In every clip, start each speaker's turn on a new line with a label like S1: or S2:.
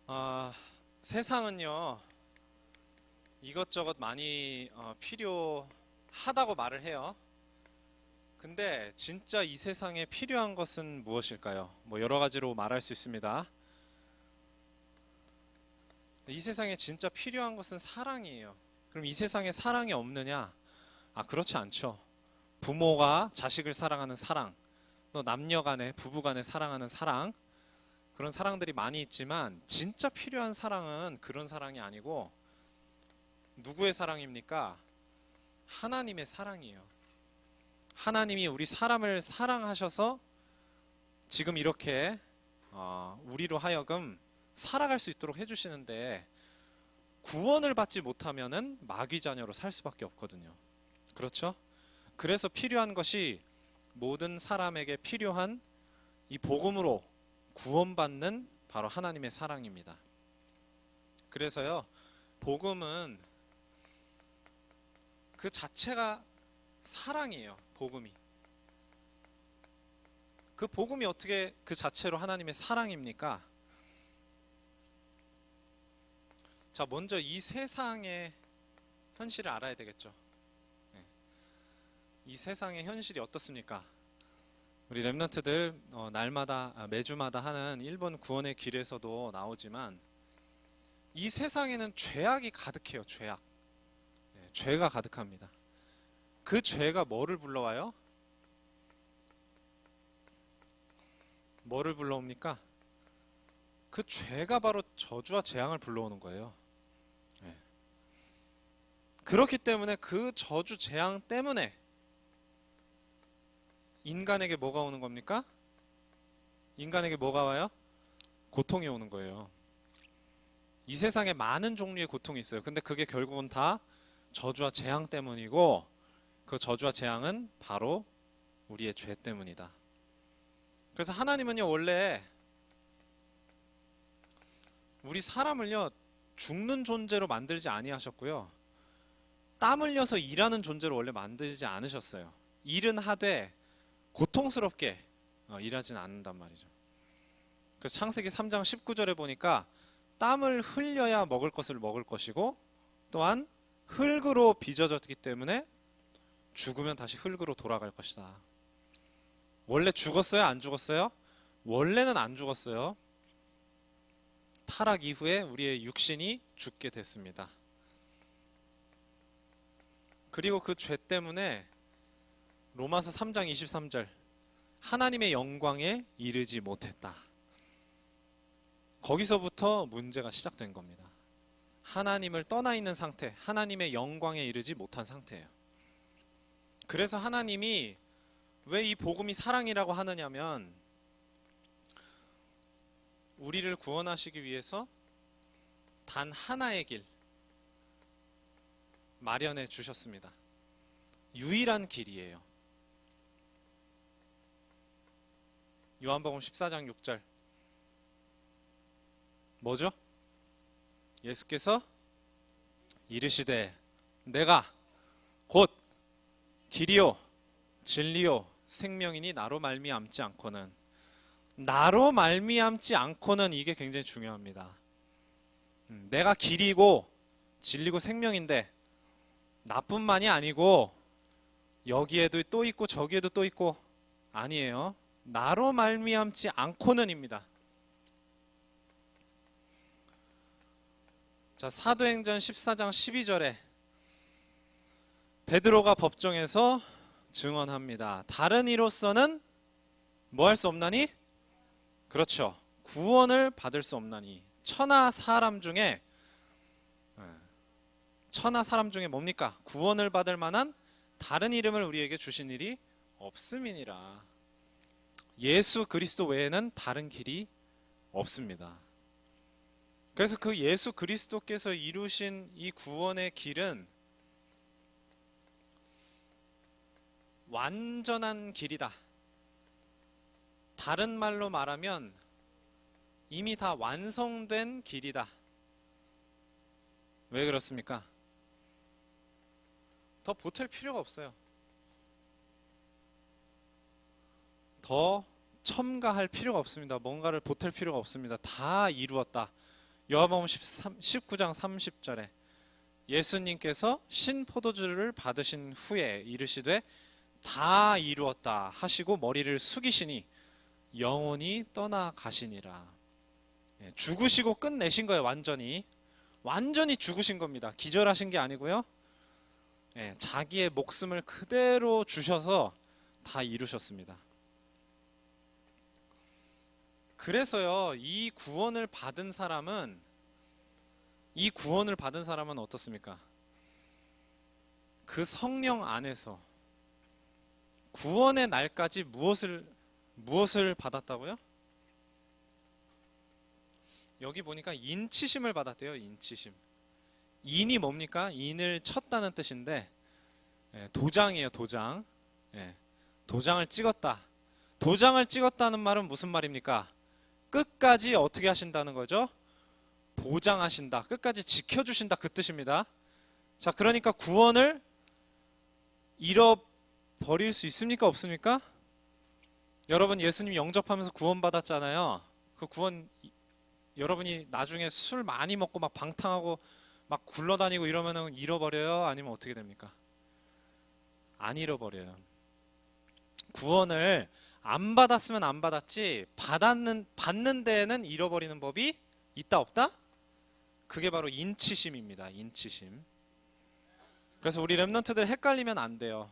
S1: 아, 세상은요, 이것저것 많이 필요하다고 말을 해요. 근데 진짜 이 세상에 필요한 것은 무엇일까요? 뭐 여러 가지로 말할 수 있습니다. 이 세상에 진짜 필요한 것은 사랑이에요. 그럼 이 세상에 사랑이 없느냐? 그렇지 않죠. 부모가 자식을 사랑하는 사랑, 또 남녀 간에, 부부 간에 사랑하는 사랑, 그런 사랑들이 많이 있지만 진짜 필요한 사랑은 그런 사랑이 아니고 누구의 사랑입니까? 하나님의 사랑이에요. 하나님이 우리 사람을 사랑하셔서 지금 이렇게 우리로 하여금 살아갈 수 있도록 해주시는데 구원을 받지 못하면은 마귀 자녀로 살 수밖에 없거든요. 그렇죠? 그래서 필요한 것이 모든 사람에게 필요한 이 복음으로 구원받는 바로 하나님의 사랑입니다. 그래서요, 복음은 그 자체가 사랑이에요. 복음이. 그 복음이 어떻게 그 자체로 하나님의 사랑입니까? 자, 먼저 이 세상의 현실을 알아야 되겠죠. 네. 이 세상의 현실이 어떻습니까? 우리 렘넌트들 날마다 매주마다 하는 1번 구원의 길에서도 나오지만 이 세상에는 죄악이 가득해요. 죄악. 네, 죄가 가득합니다. 그 죄가 뭐를 불러와요? 뭐를 불러옵니까? 그 죄가 바로 저주와 재앙을 불러오는 거예요. 네. 그렇기 때문에 그 저주 재앙 때문에 인간에게 뭐가 오는 겁니까? 인간에게 뭐가 와요? 고통이 오는 거예요. 이 세상에 많은 종류의 고통이 있어요. 근데 그게 결국은 다 저주와 재앙 때문이고 그 저주와 재앙은 바로 우리의 죄 때문이다. 그래서 하나님은요, 원래 우리 사람을요, 죽는 존재로 만들지 아니하셨고요. 땀 흘려서 일하는 존재로 원래 만들지 않으셨어요. 일은 하되 고통스럽게 일하진 않는단 말이죠. 그래서 창세기 3장 19절에 보니까 땀을 흘려야 먹을 것을 먹을 것이고 또한 흙으로 빚어졌기 때문에 죽으면 다시 흙으로 돌아갈 것이다. 원래 죽었어요? 안 죽었어요? 원래는 안 죽었어요. 타락 이후에 우리의 육신이 죽게 됐습니다. 그리고 그 죄 때문에 로마서 3장 23절 하나님의 영광에 이르지 못했다. 거기서부터 문제가 시작된 겁니다. 하나님을 떠나 있는 상태, 하나님의 영광에 이르지 못한 상태예요. 그래서 하나님이 왜 이 복음이 사랑이라고 하느냐면 우리를 구원하시기 위해서 단 하나의 길 마련해 주셨습니다. 유일한 길이에요. 요한복음 14장 6절 뭐죠? 예수께서 이르시되 내가 곧 길이요 진리요 생명이니 나로 말미암지 않고는 나로 말미암지 않고는 이게 굉장히 중요합니다. 내가 길이고 진리고 생명인데 나뿐만이 아니고 여기에도 또 있고 저기에도 또 있고 아니에요. 나로 말미암지 않고는입니다. 자, 사도행전 14장 12절에 베드로가 법정에서 증언합니다. 다른 이로서는 뭐 할 수 없나니? 그렇죠. 구원을 받을 수 없나니. 천하 사람 중에 뭡니까? 구원을 받을 만한 다른 이름을 우리에게 주신 일이 없음이니라. 예수 그리스도 외에는 다른 길이 없습니다. 그래서 그 예수 그리스도께서 이루신 이 구원의 길은 완전한 길이다. 다른 말로 말하면 이미 다 완성된 길이다. 왜 그렇습니까? 더 보탤 필요가 없어요. 더 첨가할 필요가 없습니다. 뭔가를 보탤 필요가 없습니다. 다 이루었다. 요한복음 19장 30절에 예수님께서 신포도주를 받으신 후에 이르시되 다 이루었다 하시고 머리를 숙이시니 영혼이 떠나가시니라. 죽으시고 끝내신 거예요. 완전히 죽으신 겁니다. 기절하신 게 아니고요. 자기의 목숨을 그대로 주셔서 다 이루셨습니다. 그래서요, 이 구원을 받은 사람은 어떻습니까? 그 성령 안에서 구원의 날까지 무엇을 받았다고요? 여기 보니까 인치심을 받았대요. 인치심. 인이 뭡니까? 인을 쳤다는 뜻인데 도장이에요. 도장. 도장을 찍었다. 도장을 찍었다는 말은 무슨 말입니까? 끝까지 어떻게 하신다는 거죠? 보장하신다. 끝까지 지켜주신다. 그 뜻입니다. 자, 그러니까 구원을 잃어버릴 수 있습니까? 없습니까? 여러분 예수님 영접하면서 구원받았잖아요. 그 구원 여러분이 나중에 술 많이 먹고 막 방탕하고 막 굴러다니고 이러면은 잃어버려요? 아니면 어떻게 됩니까? 안 잃어버려요. 구원을 안 받았으면 안 받았지 받는 데에는 잃어버리는 법이 있다 없다? 그게 바로 인치심입니다. 인치심. 그래서 우리 렘넌트들 헷갈리면 안 돼요.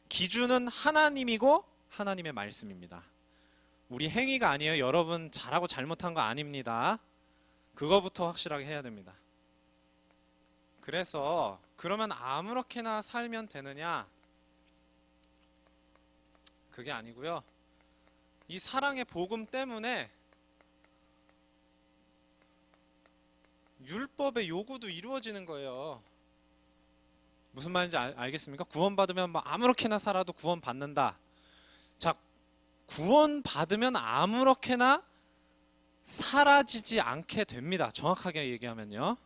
S1: 기준은 하나님이고 하나님의 말씀입니다. 우리 행위가 아니에요. 여러분 잘하고 잘못한 거 아닙니다. 그거부터 확실하게 해야 됩니다. 그래서 그러면 아무렇게나 살면 되느냐? 그게 아니고요. 이 사랑의 복음 때문에 율법의 요구도 이루어지는 거예요. 무슨 말인지 알겠습니까? 구원받으면 뭐 아무렇게나 살아도 구원받는다. 자, 구원받으면 아무렇게나 사라지지 않게 됩니다. 정확하게 얘기하면요.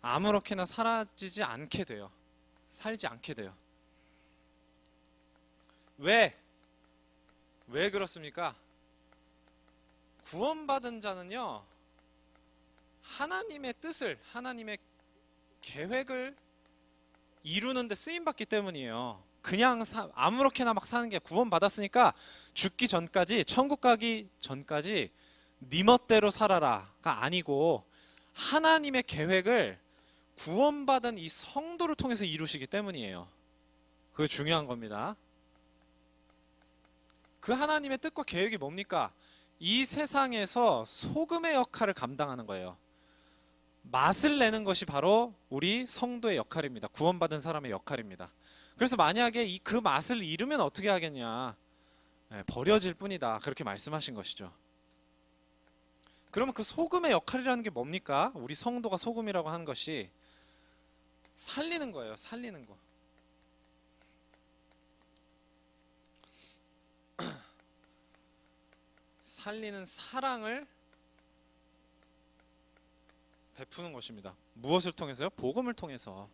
S1: 아무렇게나 사라지지 않게 돼요. 살지 않게 돼요. 왜 그렇습니까? 구원받은 자는요, 하나님의 뜻을, 하나님의 계획을 이루는데 쓰임받기 때문이에요. 그냥 아무렇게나 막 사는 게, 구원받았으니까 죽기 전까지, 천국 가기 전까지 네 멋대로 살아라가 아니고 하나님의 계획을 구원받은 이 성도를 통해서 이루시기 때문이에요. 그게 중요한 겁니다. 그 하나님의 뜻과 계획이 뭡니까? 이 세상에서 소금의 역할을 감당하는 거예요. 맛을 내는 것이 바로 우리 성도의 역할입니다. 구원받은 사람의 역할입니다. 그래서 만약에 그 맛을 잃으면 어떻게 하겠냐? 버려질 뿐이다. 그렇게 말씀하신 것이죠. 그러면 그 소금의 역할이라는 게 뭡니까? 우리 성도가 소금이라고 하는 것이 살리는 거예요. 살리는 거. 살리는 사랑을 베푸는 것입니다. 무엇을 통해서요? 복음을 통해서.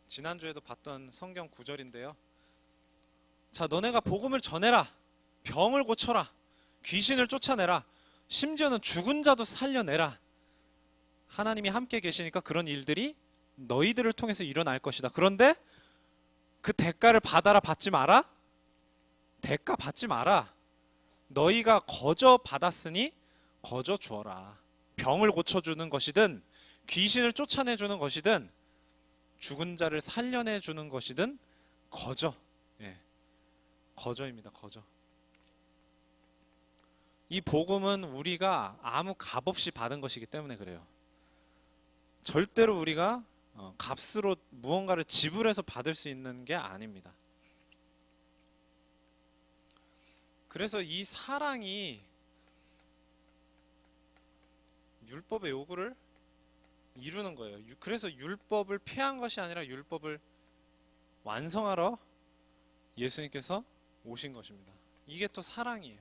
S1: 지난주에도 봤던 성경 구절인데요. 자, 너네가 복음을 전해라. 병을 고쳐라. 귀신을 쫓아내라. 심지어는 죽은 자도 살려내라. 하나님이 함께 계시니까 그런 일들이 너희들을 통해서 일어날 것이다. 그런데 그 대가를 받아라, 받지 마라? 대가 받지 마라. 너희가 거저 받았으니 거저 주어라. 병을 고쳐주는 것이든 귀신을 쫓아내주는 것이든 죽은 자를 살려내주는 것이든 거저. 거저입니다. 거저. 이 복음은 우리가 아무 값 없이 받은 것이기 때문에 그래요. 절대로 우리가 값으로 무언가를 지불해서 받을 수 있는 게 아닙니다. 그래서 이 사랑이 율법의 요구를 이루는 거예요. 그래서 율법을 폐한 것이 아니라 율법을 완성하러 예수님께서 오신 것입니다. 이게 또 사랑이에요.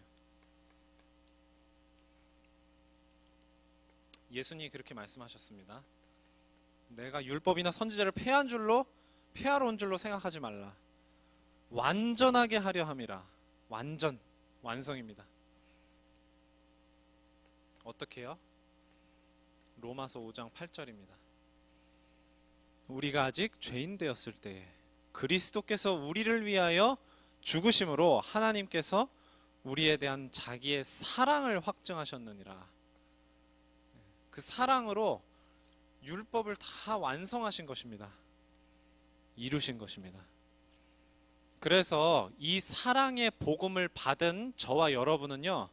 S1: 예수님이 그렇게 말씀하셨습니다. 내가 율법이나 선지자를 폐하러 온 줄로 생각하지 말라. 완전하게 하려 함이라. 완성입니다. 어떻게 해요? 로마서 5장 8절입니다. 우리가 아직 죄인 되었을 때 그리스도께서 우리를 위하여 죽으심으로 하나님께서 우리에 대한 자기의 사랑을 확증하셨느니라. 그 사랑으로 율법을 다 완성하신 것입니다. 이루신 것입니다. 그래서 이 사랑의 복음을 받은 저와 여러분은요,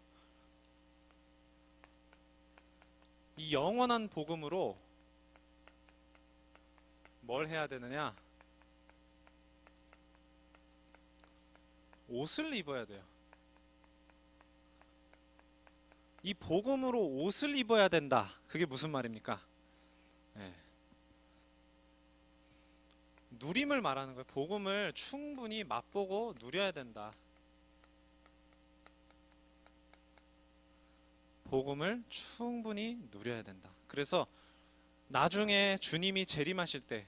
S1: 이 영원한 복음으로 뭘 해야 되느냐? 옷을 입어야 돼요. 이 복음으로 옷을 입어야 된다. 그게 무슨 말입니까? 네. 누림을 말하는 거예요. 복음을 충분히 맛보고 누려야 된다. 복음을 충분히 누려야 된다. 그래서 나중에 주님이 재림하실 때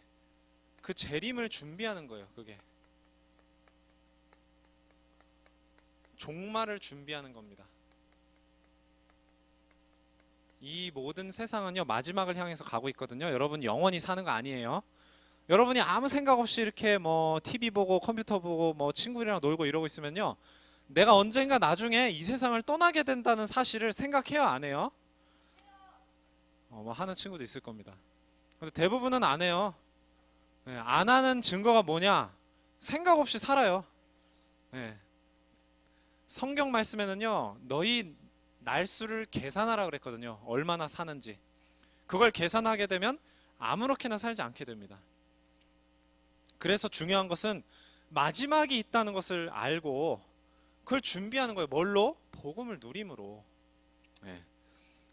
S1: 그 재림을 준비하는 거예요. 그게 종말을 준비하는 겁니다. 이 모든 세상은요, 마지막을 향해서 가고 있거든요. 여러분 영원히 사는 거 아니에요. 여러분이 아무 생각 없이 이렇게 뭐 TV 보고 컴퓨터 보고 뭐 친구들이랑 놀고 이러고 있으면요, 내가 언젠가 나중에 이 세상을 떠나게 된다는 사실을 생각해요, 안 해요? 뭐 하는 친구도 있을 겁니다. 근데 대부분은 안 해요. 네, 안 하는 증거가 뭐냐? 생각 없이 살아요. 네. 성경 말씀에는요, 너희 날수를 계산하라 그랬거든요. 얼마나 사는지. 그걸 계산하게 되면 아무렇게나 살지 않게 됩니다. 그래서 중요한 것은 마지막이 있다는 것을 알고 그걸 준비하는 거예요. 뭘로? 복음을 누림으로. 네.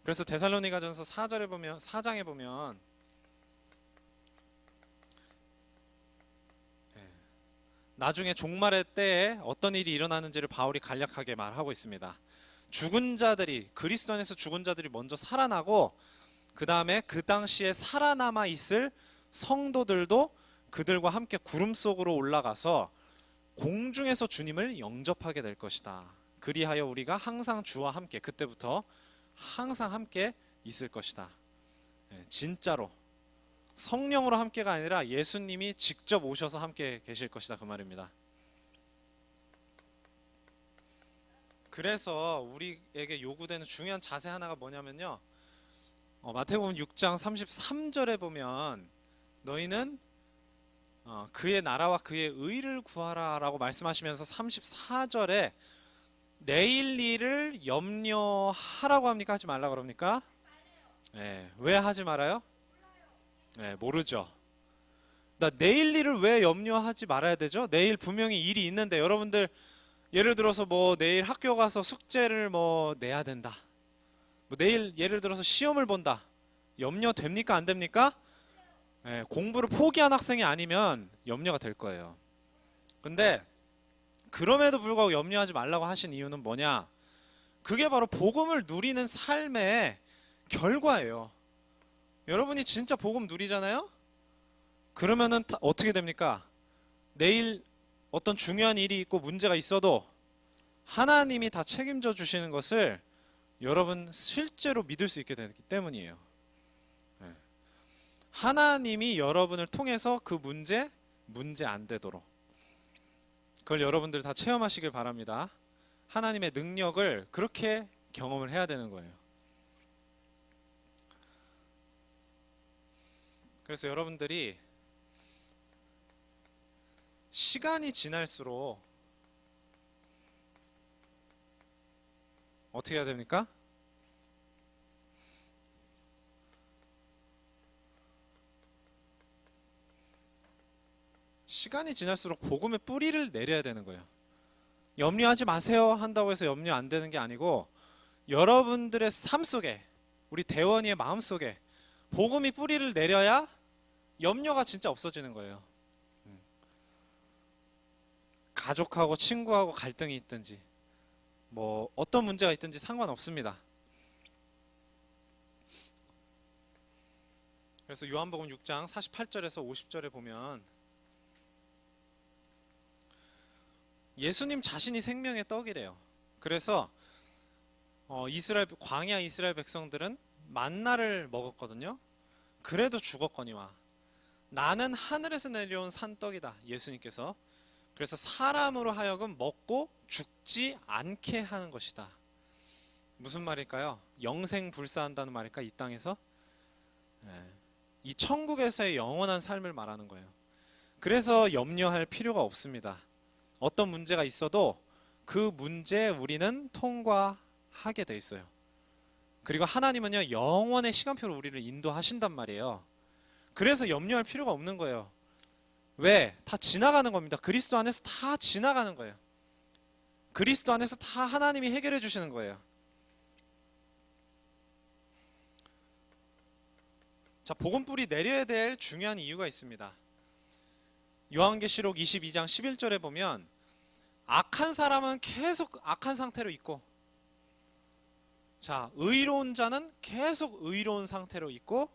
S1: 그래서 데살로니가전서 4장에 보면 나중에 종말의 때에 어떤 일이 일어나는지를 바울이 간략하게 말하고 있습니다. 죽은 자들이, 그리스도 안에서 죽은 자들이 먼저 살아나고 그 다음에 그 당시에 살아남아 있을 성도들도 그들과 함께 구름 속으로 올라가서 공중에서 주님을 영접하게 될 것이다. 그리하여 우리가 항상 주와 함께, 그때부터 항상 함께 있을 것이다. 진짜로 성령으로 함께가 아니라 예수님이 직접 오셔서 함께 계실 것이다, 그 말입니다. 그래서 우리에게 요구되는 중요한 자세 하나가 뭐냐면요, 마태복음 6장 33절에 보면 너희는 그의 나라와 그의 의를 구하라 라고 말씀하시면서 34절에 내일 일을 염려하라고 합니까? 하지 말라고 그럽니까? 네, 왜 하지 말아요? 네, 모르죠. 내일 일을 왜 염려하지 말아야 되죠? 내일 분명히 일이 있는데, 여러분들 예를 들어서 뭐 내일 학교 가서 숙제를 뭐 내야 된다, 뭐 내일 예를 들어서 시험을 본다, 염려됩니까? 안 됩니까? 네, 공부를 포기한 학생이 아니면 염려가 될 거예요. 근데 그럼에도 불구하고 염려하지 말라고 하신 이유는 뭐냐? 그게 바로 복음을 누리는 삶의 결과예요. 여러분이 진짜 복음 누리잖아요? 그러면은 어떻게 됩니까? 내일 어떤 중요한 일이 있고 문제가 있어도 하나님이 다 책임져 주시는 것을 여러분 실제로 믿을 수 있게 되기 때문이에요. 하나님이 여러분을 통해서 그 문제 안 되도록, 그걸 여러분들 다 체험하시길 바랍니다. 하나님의 능력을 그렇게 경험을 해야 되는 거예요. 그래서 여러분들이 시간이 지날수록 어떻게 해야 됩니까? 시간이 지날수록 복음의 뿌리를 내려야 되는 거예요. 염려하지 마세요 한다고 해서 염려 안 되는 게 아니고, 여러분들의 삶 속에, 우리 대원이의 마음 속에 복음이 뿌리를 내려야 염려가 진짜 없어지는 거예요. 가족하고 친구하고 갈등이 있든지 뭐 어떤 문제가 있든지 상관없습니다. 그래서 요한복음 6장 48절에서 50절에 보면 예수님 자신이 생명의 떡이래요. 그래서 광야 이스라엘 백성들은 만나를 먹었거든요. 그래도 죽었거니와 나는 하늘에서 내려온 산떡이다. 예수님께서. 그래서 사람으로 하여금 먹고 죽지 않게 하는 것이다. 무슨 말일까요? 영생불사한다는 말일까? 이 땅에서? 이 천국에서의 영원한 삶을 말하는 거예요. 그래서 염려할 필요가 없습니다. 어떤 문제가 있어도 그 문제에 우리는 통과하게 돼 있어요. 그리고 하나님은요, 영원의 시간표로 우리를 인도하신단 말이에요. 그래서 염려할 필요가 없는 거예요. 왜? 다 지나가는 겁니다. 그리스도 안에서 다 지나가는 거예요. 그리스도 안에서 다 하나님이 해결해 주시는 거예요. 자, 복음 뿌리 내려야 될 중요한 이유가 있습니다. 요한계시록 22장 11절에 보면 악한 사람은 계속 악한 상태로 있고, 자, 의로운 자는 계속 의로운 상태로 있고,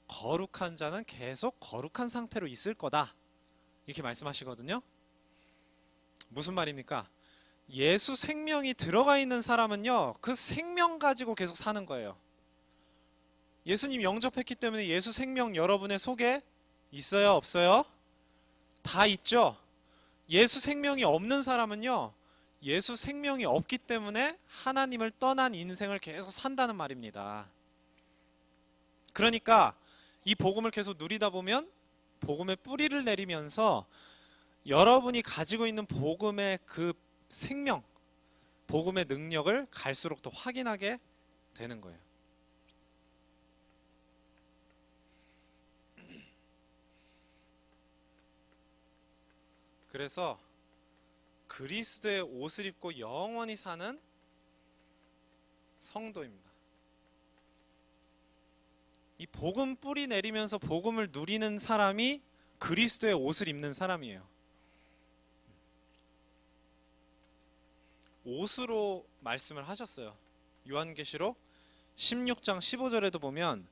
S1: 거룩한 자는 계속 거룩한 상태로 있을 거다. 이렇게 말씀하시거든요. 무슨 말입니까? 예수 생명이 들어가 있는 사람은요, 그 생명 가지고 계속 사는 거예요. 예수님 영접했기 때문에 예수 생명 여러분의 속에 있어요, 없어요? 다 있죠? 예수 생명이 없는 사람은요, 예수 생명이 없기 때문에 하나님을 떠난 인생을 계속 산다는 말입니다. 그러니까 이 복음을 계속 누리다 보면 복음의 뿌리를 내리면서 여러분이 가지고 있는 복음의 그 생명, 복음의 능력을 갈수록 더 확인하게 되는 거예요. 그래서 그리스도의 옷을 입고 영원히 사는 성도입니다. 이 복음 뿌리 내리면서 복음을 누리는 사람이 그리스도의 옷을 입는 사람이에요. 옷으로 말씀을 하셨어요. 요한계시록 16장 15절에도 보면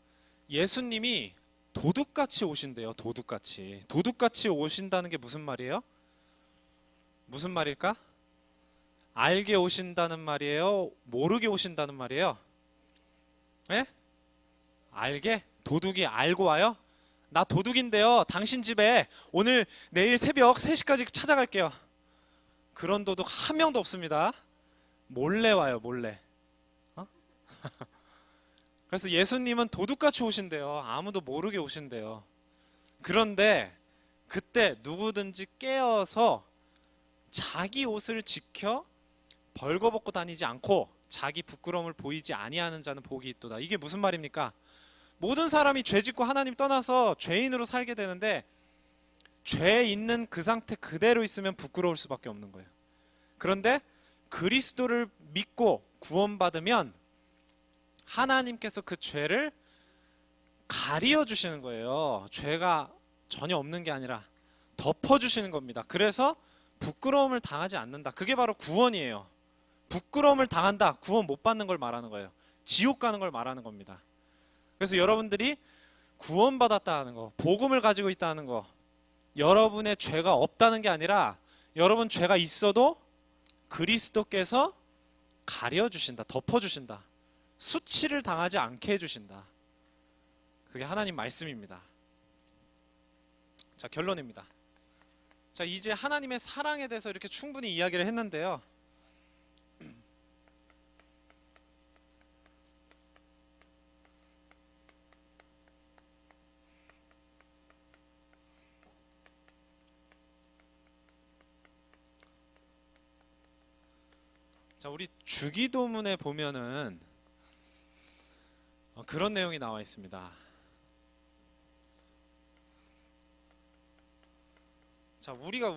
S1: 예수님이 도둑같이 오신대요. 도둑같이. 도둑같이 오신다는 게 무슨 말이에요? 무슨 말일까? 알게 오신다는 말이에요? 모르게 오신다는 말이에요? 예? 알게? 도둑이 알고 와요? 나 도둑인데요. 당신 집에 오늘 내일 새벽 3시까지 찾아갈게요. 그런 도둑 한 명도 없습니다. 몰래 와요. 몰래. 어? 그래서 예수님은 도둑같이 오신대요. 아무도 모르게 오신대요. 그런데 그때 누구든지 깨어서 자기 옷을 지켜 벌거벗고 다니지 않고 자기 부끄러움을 보이지 아니하는 자는 복이 있도다. 이게 무슨 말입니까? 모든 사람이 죄 짓고 하나님 떠나서 죄인으로 살게 되는데 죄 있는 그 상태 그대로 있으면 부끄러울 수밖에 없는 거예요. 그런데 그리스도를 믿고 구원받으면 하나님께서 그 죄를 가리어 주시는 거예요. 죄가 전혀 없는 게 아니라 덮어 주시는 겁니다. 그래서 부끄러움을 당하지 않는다. 그게 바로 구원이에요. 부끄러움을 당한다. 구원 못 받는 걸 말하는 거예요. 지옥 가는 걸 말하는 겁니다. 그래서 여러분들이 구원받았다는 거, 복음을 가지고 있다는 거, 여러분의 죄가 없다는 게 아니라 여러분 죄가 있어도 그리스도께서 가려주신다, 덮어주신다, 수치를 당하지 않게 해주신다. 그게 하나님 말씀입니다. 자, 결론입니다. 자, 이제 하나님의 사랑에 대해서 이렇게 충분히 이야기를 했는데요. 자, 우리 주기도문에 보면은 그런 내용이 나와 있습니다. 자, 우리가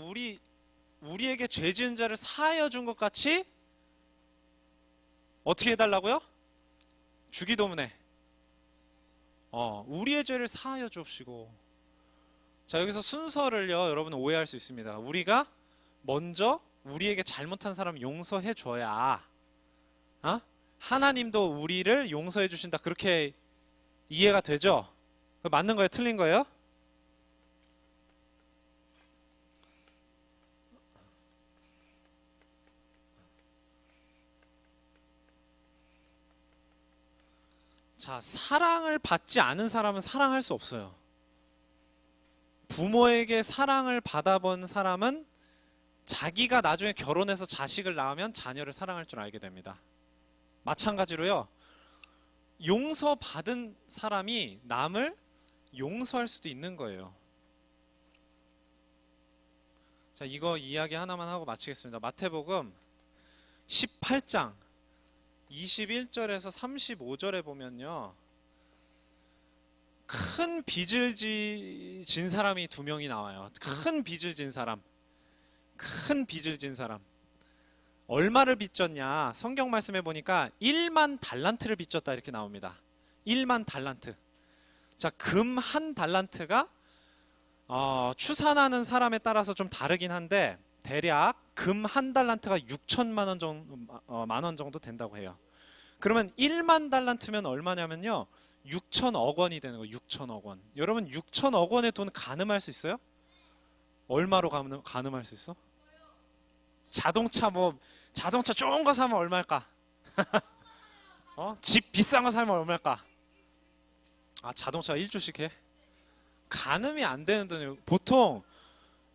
S1: 우리에게 죄 지은 자를 사하여 준 것 같이 어떻게 해달라고요? 주기도문에 우리의 죄를 사하여 주옵시고. 자, 여기서 순서를요, 여러분 오해할 수 있습니다. 우리가 먼저 우리에게 잘못한 사람 용서해 줘야 하나님도 우리를 용서해 주신다. 그렇게 이해가 되죠? 맞는 거예요? 틀린 거예요? 자, 사랑을 받지 않은 사람은 사랑할 수 없어요. 부모에게 사랑을 받아본 사람은 자기가 나중에 결혼해서 자식을 낳으면 자녀를 사랑할 줄 알게 됩니다. 마찬가지로요, 용서받은 사람이 남을 용서할 수도 있는 거예요. 자, 이거 이야기 하나만 하고 마치겠습니다. 마태복음 18장 21절에서 35절에 보면요, 큰 빚을 진 사람이 두 명이 나와요. 큰 빚을 진 사람. 얼마를 빚졌냐? 성경 말씀해 보니까 1만 달란트를 빚졌다 이렇게 나옵니다. 1만 달란트. 자, 금 한 달란트가 추산하는 사람에 따라서 좀 다르긴 한데 대략 금 한 달란트가 6천만 원 정도, 만 원 정도 된다고 해요. 그러면 1만 달란트면 얼마냐면요, 6천억 원이 되는 거예요. 6천억 원. 여러분 6천억 원의 돈 가늠할 수 있어요? 얼마로 가늠할 수 있어? 자동차 좋은 거 사면 얼마일까? 집 비싼 거 사면 얼마일까? 자동차 1조씩 해? 가늠이 안 되는 돈이에요. 보통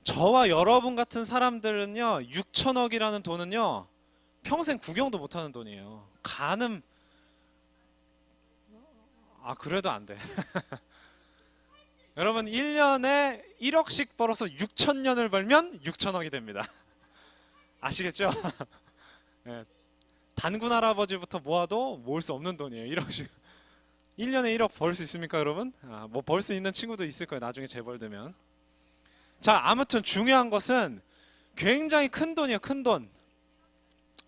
S1: 저와 여러분 같은 사람들은요, 6천억이라는 돈은요, 평생 구경도 못하는 돈이에요. 그래도 안 돼. 여러분 1년에 1억씩 벌어서 6천년을 벌면 6천억이 됩니다. 아시겠죠? 네. 단군 할아버지부터 모아도 모을 수 없는 돈이에요. 1억씩. 1년에 1억 벌 수 있습니까, 여러분? 뭐 벌 수 있는 친구도 있을 거예요. 나중에 재벌되면. 자, 아무튼 중요한 것은 굉장히 큰 돈이에요. 큰 돈.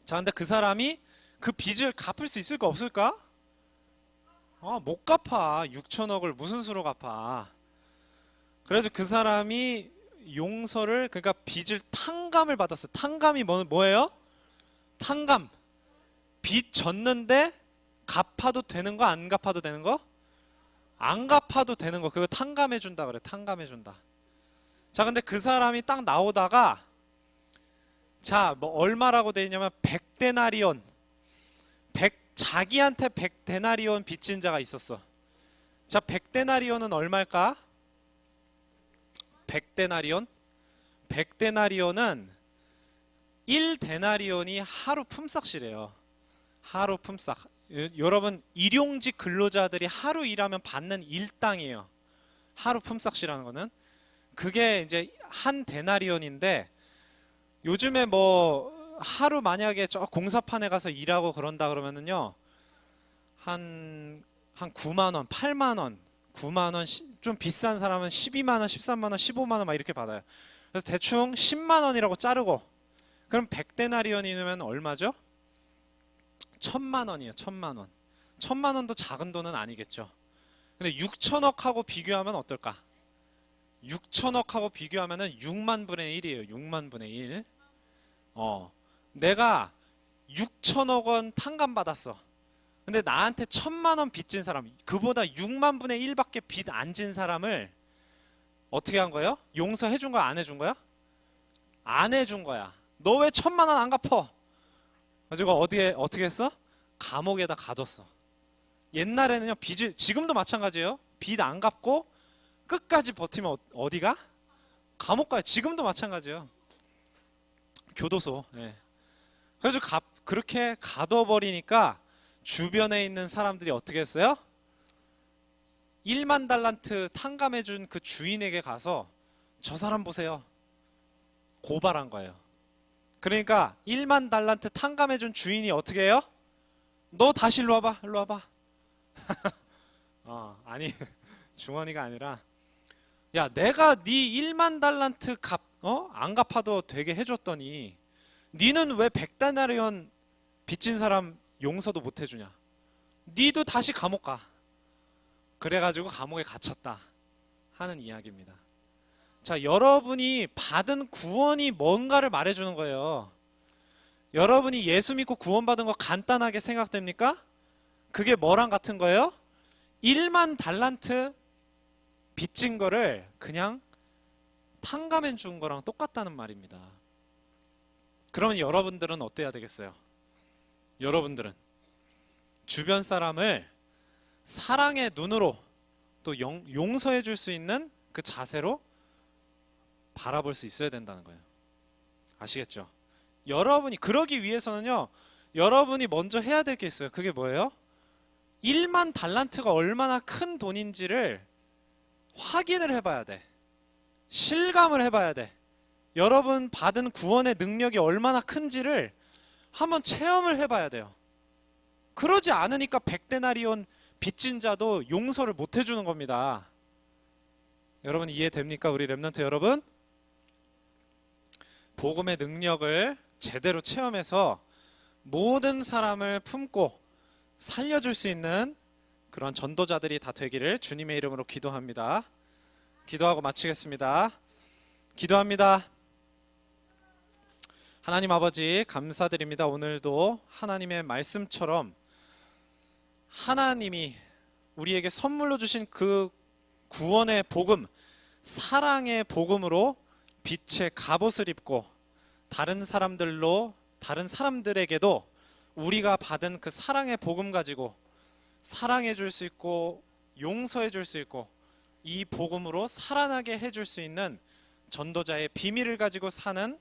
S1: 자, 근데 그 사람이 그 빚을 갚을 수 있을까 없을까? 못 갚아. 6천억을 무슨 수로 갚아. 그래서 그 사람이 용서를, 그러니까 빚을 탕감을 받았어. 탕감이 뭐예요? 탕감. 빚 졌는데 갚아도 되는 거, 안 갚아도 되는 거? 안 갚아도 되는 거. 그거 탕감해 준다 그래. 탕감해 준다. 자, 근데 그 사람이 딱 나오다가, 자, 뭐 얼마라고 돼 있냐면 100데나리온. 자기한테 100데나리온 빚진 자가 있었어. 자, 100데나리온은 얼마일까? 100데나리온? 100데나리온은 1데나리온이 하루 품삯이래요. 하루 품삯. 여러분, 일용직 근로자들이 하루 일하면 받는 일당이에요. 하루 품삯이라는 거는. 그게 이제 한 데나리온인데, 요즘에 뭐 하루 만약에 저 공사판에 가서 일하고 그런다 그러면은요, 한 9만 원, 8만 원, 9만 원, 좀 비싼 사람은 12만 원, 13만 원, 15만 원 막 이렇게 받아요. 그래서 대충 10만 원이라고 자르고, 그럼 100데나리온이면 얼마죠? 1000만 원이에요. 1000만 원. 1000만 원도 작은 돈은 아니겠죠. 근데 6천억하고 비교하면 어떨까? 6천억하고 비교하면은 6만 분의 1이에요. 6만 분의 1. 내가 6천억 원 탕감 받았어. 근데 나한테 1000만 원 빚진 사람, 그보다 6만 분의 1밖에 빚 안 진 사람을 어떻게 한 거예요? 용서해 준 거야, 안 해준 거야? 안 해준 거야. 너 왜 1000만 원 안 갚어? 가지고 어떻게 했어? 감옥에다 가뒀어. 옛날에는요, 지금도 마찬가지예요. 빚 안 갚고 끝까지 버티면 어디가? 감옥 가요. 지금도 마찬가지예요. 교도소. 예. 그래서 그렇게 가둬버리니까 주변에 있는 사람들이 어떻게 했어요? 1만 달란트 탕감해준 그 주인에게 가서 저 사람 보세요. 고발한 거예요. 그러니까 1만 달란트 탕감해준 주인이 어떻게 해요? 너 다시 일로 와봐. 일로 와봐. 아니 중원이가 아니라, 야, 내가 네 1만 달란트 안 갚아도 되게 해줬더니 니는 왜 100데나리온 빚진 사람 용서도 못 해주냐? 니도 다시 감옥 가. 그래가지고 감옥에 갇혔다 하는 이야기입니다. 자, 여러분이 받은 구원이 뭔가를 말해주는 거예요. 여러분이 예수 믿고 구원받은 거 간단하게 생각됩니까? 그게 뭐랑 같은 거예요? 1만 달란트 빚진 거를 그냥 탕감해 준 거랑 똑같다는 말입니다. 그러면 여러분들은 어때야 되겠어요? 여러분들은 주변 사람을 사랑의 눈으로 또 용서해 줄 수 있는 그 자세로 바라볼 수 있어야 된다는 거예요. 아시겠죠? 여러분이 그러기 위해서는요, 여러분이 먼저 해야 될 게 있어요. 그게 뭐예요? 1만 달란트가 얼마나 큰 돈인지를 확인을 해봐야 돼. 실감을 해봐야 돼. 여러분 받은 구원의 능력이 얼마나 큰지를 한번 체험을 해봐야 돼요. 그러지 않으니까 백데나리온 빚진 자도 용서를 못 해주는 겁니다. 여러분 이해됩니까? 우리 렘넌트 여러분? 복음의 능력을 제대로 체험해서 모든 사람을 품고 살려줄 수 있는 그런 전도자들이 다 되기를 주님의 이름으로 기도합니다. 기도하고 마치겠습니다. 기도합니다. 하나님 아버지 감사드립니다. 오늘도 하나님의 말씀처럼 하나님이 우리에게 선물로 주신 그 구원의 복음, 사랑의 복음으로 빛의 갑옷을 입고 다른 사람들에게도 우리가 받은 그 사랑의 복음 가지고 사랑해 줄 수 있고 용서해 줄 수 있고 이 복음으로 살아나게 해줄 수 있는 전도자의 비밀을 가지고 사는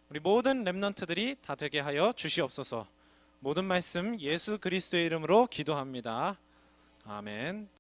S1: 우리 모든 렘넌트들이 다 되게 하여 주시옵소서. 모든 말씀 예수 그리스도의 이름으로 기도합니다. 아멘.